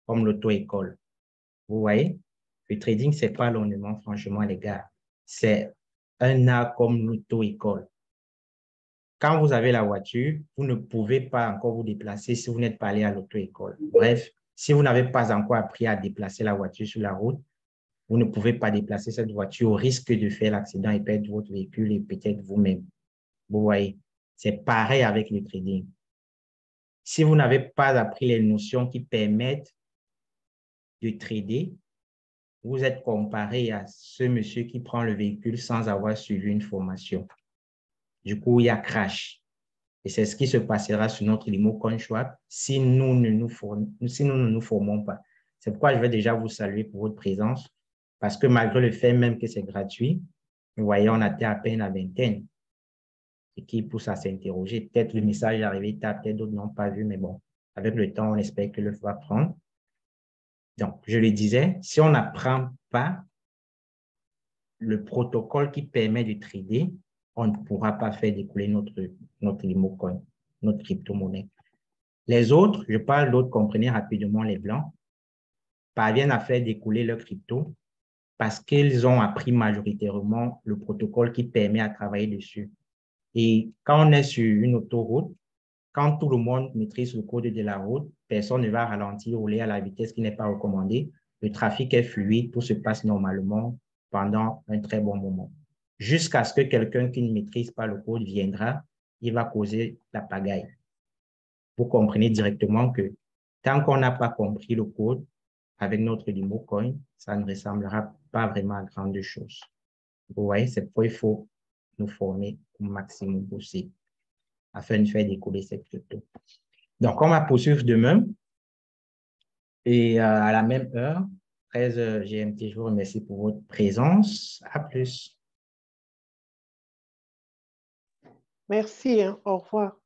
l'auto-école. Vous voyez? Le trading, ce n'est pas l'ornement, franchement, les gars. C'est un art comme l'auto-école. Quand vous avez la voiture, vous ne pouvez pas encore vous déplacer si vous n'êtes pas allé à l'auto-école. Bref, si vous n'avez pas encore appris à déplacer la voiture sur la route, vous ne pouvez pas déplacer cette voiture au risque de faire l'accident et perdre votre véhicule et peut-être vous-même. Vous voyez, c'est pareil avec le trading. Si vous n'avez pas appris les notions qui permettent de trader, vous êtes comparé à ce monsieur qui prend le véhicule sans avoir suivi une formation. Du coup, il y a crash. Et c'est ce qui se passera sur notre limo CoinSwap si nous ne nous formons pas. C'est pourquoi je vais déjà vous saluer pour votre présence, parce que malgré le fait même que c'est gratuit, vous voyez, on atteint à peine la vingtaine, ce qui pousse à s'interroger. Peut-être le message est arrivé tard, peut-être d'autres n'ont pas vu, mais bon, avec le temps, on espère que le va prendre. Donc, je le disais, si on n'apprend pas le protocole qui permet de trader, on ne pourra pas faire découler notre limo coin, notre crypto-monnaie. Les autres, je parle d'autres, comprenez rapidement les blancs, parviennent à faire découler leur crypto parce qu'ils ont appris majoritairement le protocole qui permet à travailler dessus. Et quand on est sur une autoroute, quand tout le monde maîtrise le code de la route, personne ne va ralentir, rouler à la vitesse qui n'est pas recommandée. Le trafic est fluide, tout se passe normalement pendant un très bon moment. Jusqu'à ce que quelqu'un qui ne maîtrise pas le code viendra, il va causer la pagaille. Vous comprenez directement que tant qu'on n'a pas compris le code avec notre limo coin, ça ne ressemblera pas vraiment à grande chose. Vous voyez, c'est pourquoi il faut nous former au maximum possible afin de faire décoller cette crypto. Donc, on va poursuivre demain et à la même heure, 13h GMT. Je vous remercie pour votre présence. À plus.
Merci, hein. Au revoir.